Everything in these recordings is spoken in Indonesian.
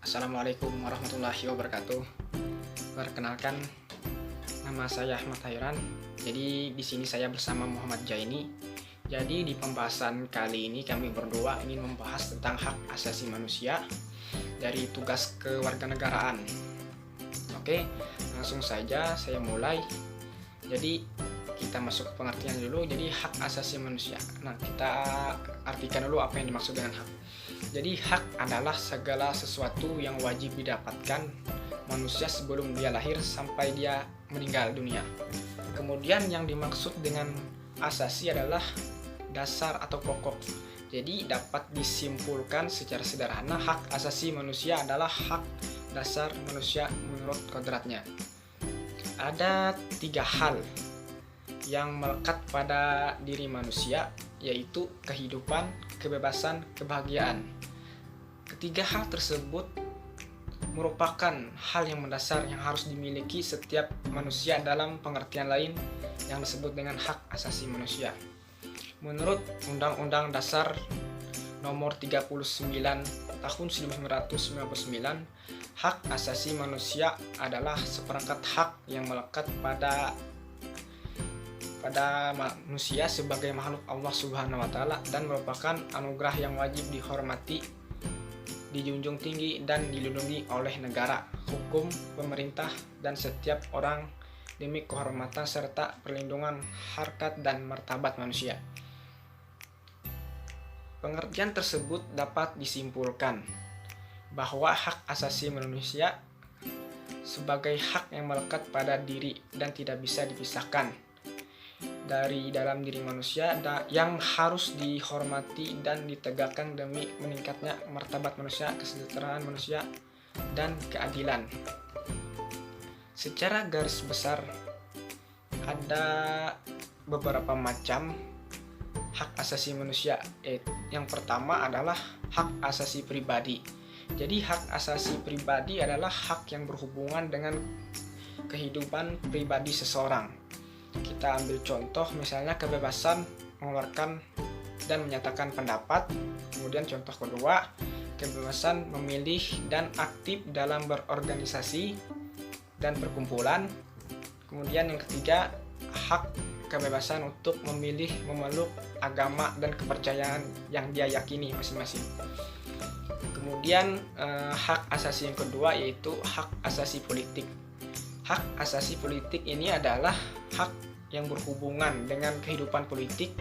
Assalamualaikum warahmatullahi wabarakatuh. Perkenalkan, nama saya Ahmad Hairan. Jadi di sini saya bersama Muhammad Jaini. Jadi di pembahasan kali ini kami berdua ingin membahas tentang hak asasi manusia dari tugas kewarganegaraan. Oke, langsung saja saya mulai. Jadi kita masuk ke pengertian dulu. Jadi hak asasi manusia. Nah, kita artikan dulu apa yang dimaksud dengan hak. Jadi hak adalah segala sesuatu yang wajib didapatkan manusia sebelum dia lahir sampai dia meninggal dunia. Kemudian yang dimaksud dengan asasi adalah dasar atau pokok. Jadi dapat disimpulkan secara sederhana hak asasi manusia adalah hak dasar manusia menurut kodratnya. Ada 3 hal yang melekat pada diri manusia, yaitu kehidupan, kebebasan, kebahagiaan. Ketiga hal tersebut merupakan hal yang mendasar yang harus dimiliki setiap manusia dalam pengertian lain yang disebut dengan hak asasi manusia. Menurut Undang-Undang Dasar Nomor 39 Tahun 1999, hak asasi manusia adalah seperangkat hak yang melekat pada manusia sebagai makhluk Allah Subhanahu wa Ta'ala dan merupakan anugerah yang wajib dihormati, dijunjung tinggi dan dilindungi oleh negara, hukum, pemerintah, dan setiap orang demi kehormatan serta perlindungan harkat dan martabat manusia. Pengertian tersebut dapat disimpulkan bahwa hak asasi manusia sebagai hak yang melekat pada diri dan tidak bisa dipisahkan dari dalam diri manusia yang harus dihormati dan ditegakkan demi meningkatnya martabat manusia, kesejahteraan manusia, dan keadilan. Secara garis besar ada beberapa macam hak asasi manusia. Yang pertama adalah hak asasi pribadi. Jadi hak asasi pribadi adalah hak yang berhubungan dengan kehidupan pribadi seseorang. Kita ambil contoh misalnya kebebasan mengeluarkan dan menyatakan pendapat. Kemudian contoh kedua, kebebasan memilih dan aktif dalam berorganisasi dan perkumpulan. Kemudian yang ketiga, hak kebebasan untuk memilih memeluk agama dan kepercayaan yang dia yakini masing-masing. Kemudian hak asasi yang kedua yaitu hak asasi politik. Hak asasi politik ini adalah hak yang berhubungan dengan kehidupan politik.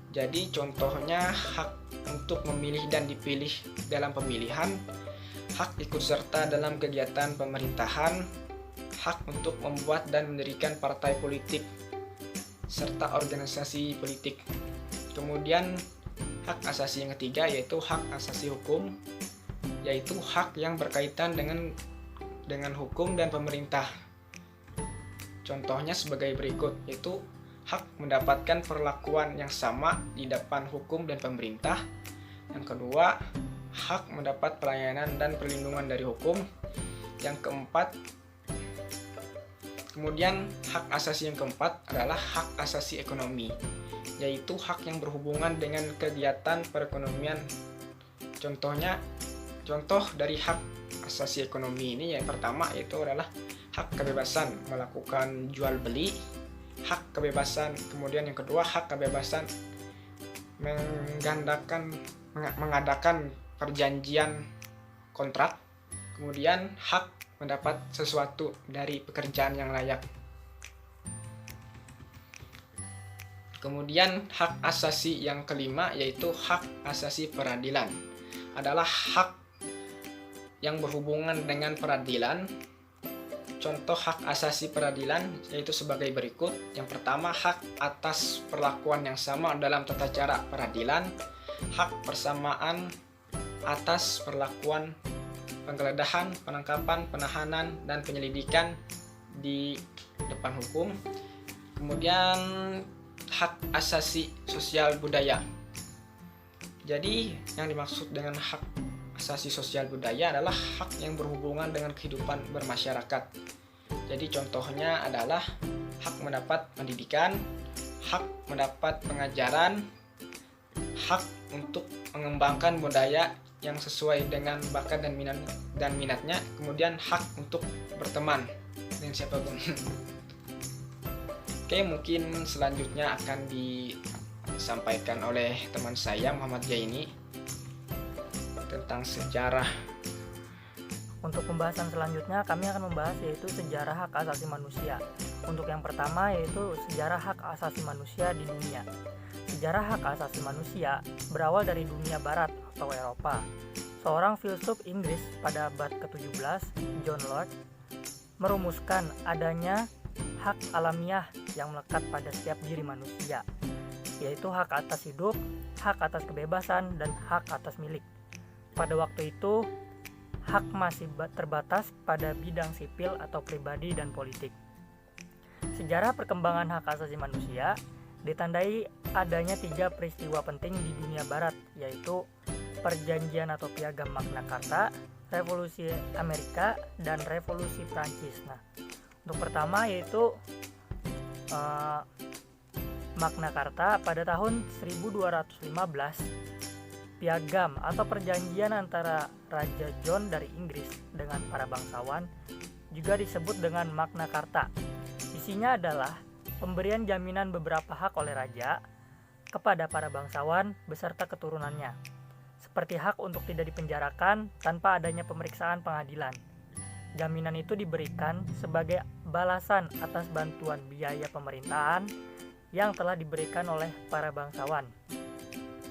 Jadi contohnya hak untuk memilih dan dipilih dalam pemilihan, hak ikut serta dalam kegiatan pemerintahan, hak untuk membuat dan mendirikan partai politik, serta organisasi politik. Kemudian hak asasi yang ketiga yaitu hak asasi hukum, yaitu hak yang berkaitan dengan hukum dan pemerintah. Contohnya sebagai berikut, yaitu hak mendapatkan perlakuan yang sama di depan hukum dan pemerintah. Yang kedua, hak mendapat pelayanan dan perlindungan dari hukum. Yang keempat, kemudian hak asasi yang keempat adalah hak asasi ekonomi, yaitu hak yang berhubungan dengan kegiatan perekonomian. Contoh dari hak asasi ekonomi ini yang pertama yaitu adalah hak kebebasan melakukan jual beli, hak kebebasan, kemudian yang kedua hak kebebasan mengadakan perjanjian kontrak, kemudian hak mendapat sesuatu dari pekerjaan yang layak. Kemudian hak asasi yang kelima yaitu hak asasi peradilan, adalah hak yang berhubungan dengan peradilan. Contoh hak asasi peradilan yaitu sebagai berikut. Yang pertama, hak atas perlakuan yang sama dalam tata cara peradilan, hak persamaan atas perlakuan penggeledahan, penangkapan, penahanan, dan penyelidikan di depan hukum. Kemudian hak asasi sosial budaya. Jadi yang dimaksud dengan hak asasi sosial budaya adalah hak yang berhubungan dengan kehidupan bermasyarakat. Jadi contohnya adalah hak mendapat pendidikan, hak mendapat pengajaran, hak untuk mengembangkan budaya yang sesuai dengan bakat dan minatnya, kemudian hak untuk berteman dengan siapapun. Oke, mungkin selanjutnya akan disampaikan oleh teman saya Muhammad Jaini tentang sejarah. Untuk pembahasan selanjutnya kami akan membahas yaitu sejarah hak asasi manusia. Untuk yang pertama yaitu sejarah hak asasi manusia di dunia. Sejarah hak asasi manusia berawal dari dunia barat atau Eropa. Seorang filsuf Inggris pada abad ke-17, John Locke, merumuskan adanya hak alamiah yang melekat pada setiap diri manusia, yaitu hak atas hidup, hak atas kebebasan, dan hak atas milik. Pada waktu itu, hak masih terbatas pada bidang sipil atau pribadi dan politik. Sejarah perkembangan hak asasi manusia ditandai adanya 3 peristiwa penting di dunia barat, yaitu Perjanjian atau Piagam Magna Carta, Revolusi Amerika, dan Revolusi Prancis. Nah, untuk pertama yaitu Magna Carta pada tahun 1215. Piagam atau perjanjian antara Raja John dari Inggris dengan para bangsawan juga disebut dengan Magna Carta. Isinya adalah pemberian jaminan beberapa hak oleh raja kepada para bangsawan beserta keturunannya, seperti hak untuk tidak dipenjarakan tanpa adanya pemeriksaan pengadilan. Jaminan itu diberikan sebagai balasan atas bantuan biaya pemerintahan yang telah diberikan oleh para bangsawan.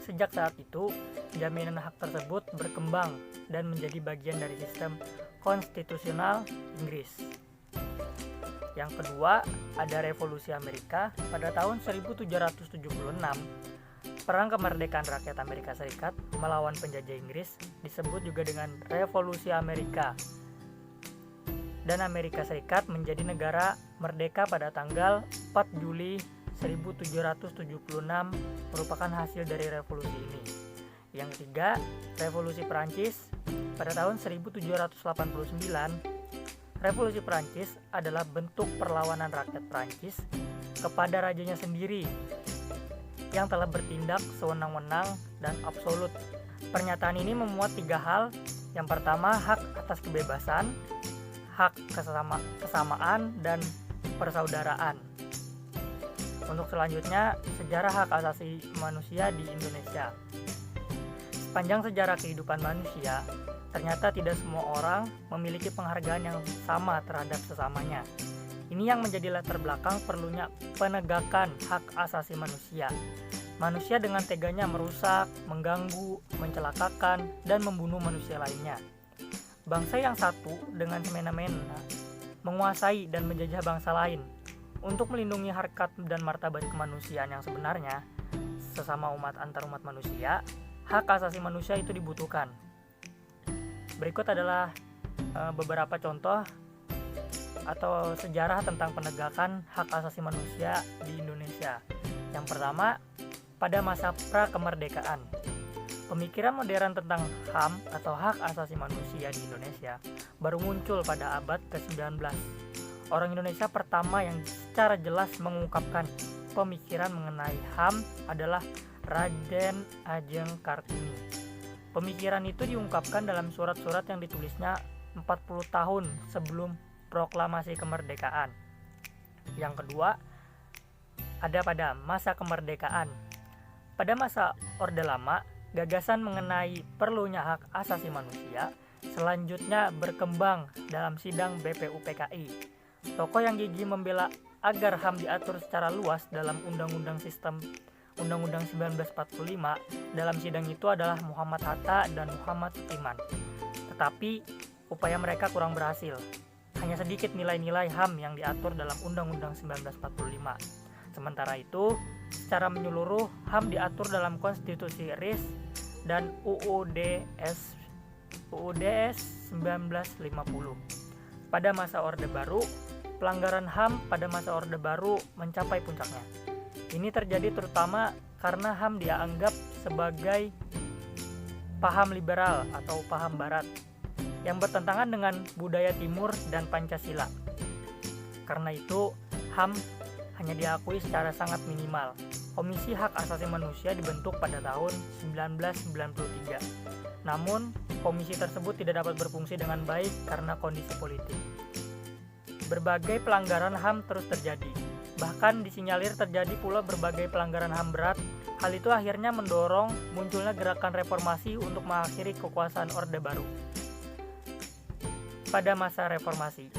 Sejak saat itu, jaminan hak tersebut berkembang dan menjadi bagian dari sistem konstitusional Inggris. Yang kedua, ada Revolusi Amerika pada tahun 1776. Perang kemerdekaan rakyat Amerika Serikat melawan penjajah Inggris disebut juga dengan Revolusi Amerika. Dan Amerika Serikat menjadi negara merdeka pada tanggal 4 Juli 1776 merupakan hasil dari revolusi ini. Yang ketiga, Revolusi Prancis pada tahun 1789. Revolusi Prancis adalah bentuk perlawanan rakyat Prancis kepada rajanya sendiri yang telah bertindak sewenang-wenang dan absolut. Pernyataan ini memuat 3 hal. Yang pertama, hak atas kebebasan, hak kesamaan, dan persaudaraan. Untuk selanjutnya, sejarah hak asasi manusia di Indonesia. Sepanjang sejarah kehidupan manusia, ternyata tidak semua orang memiliki penghargaan yang sama terhadap sesamanya. Ini yang menjadi latar belakang perlunya penegakan hak asasi manusia. Manusia dengan teganya merusak, mengganggu, mencelakakan, dan membunuh manusia lainnya. Bangsa yang satu dengan semena-mena menguasai dan menjajah bangsa lain. Untuk melindungi harkat dan martabat kemanusiaan yang sebenarnya, sesama umat antar umat manusia, hak asasi manusia itu dibutuhkan. Berikut adalah beberapa contoh atau sejarah tentang penegakan hak asasi manusia di Indonesia. Yang pertama, pada masa pra-kemerdekaan. Pemikiran modern tentang HAM atau hak asasi manusia di Indonesia baru muncul pada abad ke-19. Orang Indonesia pertama yang secara jelas mengungkapkan pemikiran mengenai HAM adalah Raden Ajeng Kartini. Pemikiran itu diungkapkan dalam surat-surat yang ditulisnya 40 tahun sebelum proklamasi kemerdekaan. Yang kedua, ada pada masa kemerdekaan. Pada masa Orde Lama, gagasan mengenai perlunya hak asasi manusia selanjutnya berkembang dalam sidang BPUPKI. Tokoh yang gigih membela agar HAM diatur secara luas dalam Undang-Undang 1945 dalam sidang itu adalah Muhammad Hatta dan Muhammad Iman. Tetapi upaya mereka kurang berhasil. Hanya sedikit nilai-nilai HAM yang diatur dalam Undang-Undang 1945. Sementara itu, secara menyeluruh HAM diatur dalam Konstitusi RIS dan UUD-S 1950. Pada masa Orde Baru, pelanggaran HAM pada masa Orde Baru mencapai puncaknya. Ini terjadi terutama karena HAM dianggap sebagai paham liberal atau paham barat yang bertentangan dengan budaya timur dan Pancasila. Karena itu, HAM hanya diakui secara sangat minimal. Komisi Hak Asasi Manusia dibentuk pada tahun 1993. Namun, komisi tersebut tidak dapat berfungsi dengan baik karena kondisi politik. Berbagai pelanggaran HAM terus terjadi. Bahkan disinyalir terjadi pula berbagai pelanggaran HAM berat. Hal itu akhirnya mendorong munculnya gerakan reformasi untuk mengakhiri kekuasaan Orde Baru. Pada masa reformasi,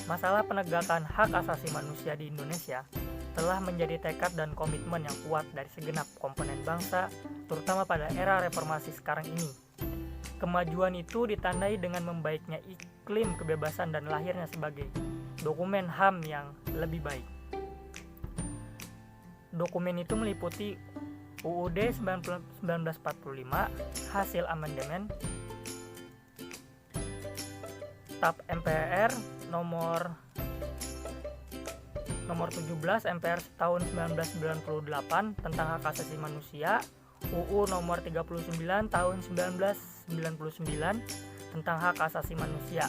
masalah penegakan hak asasi manusia di Indonesia telah menjadi tekad dan komitmen yang kuat dari segenap komponen bangsa, terutama pada era reformasi sekarang ini. Kemajuan itu ditandai dengan membaiknya iklim kebebasan dan lahirnya sebagai dokumen HAM yang lebih baik. Dokumen itu meliputi UUD 1945, hasil amandemen, TAP MPR nomor 17 MPR tahun 1998 tentang hak asasi manusia, UU nomor 39 tahun 1999 tentang hak asasi manusia.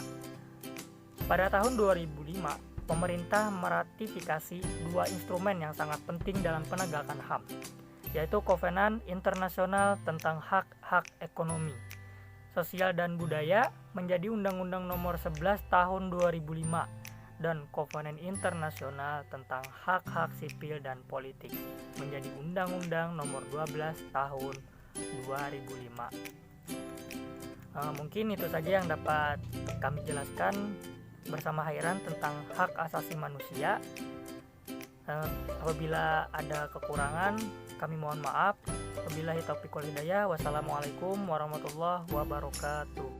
Pada tahun 2005, pemerintah meratifikasi dua instrumen yang sangat penting dalam penegakan HAM, yaitu Kovenan Internasional tentang Hak-Hak Ekonomi, Sosial dan Budaya menjadi Undang-Undang Nomor 11 Tahun 2005 dan Kovenan Internasional tentang Hak-Hak Sipil dan Politik menjadi Undang-Undang Nomor 12 Tahun 2005. Mungkin itu saja yang dapat kami jelaskan bersama Hairan tentang hak asasi manusia. Apabila ada kekurangan, kami mohon maaf. Wabillahi taufiq wal hidayah. Wassalamualaikum warahmatullahi wabarakatuh.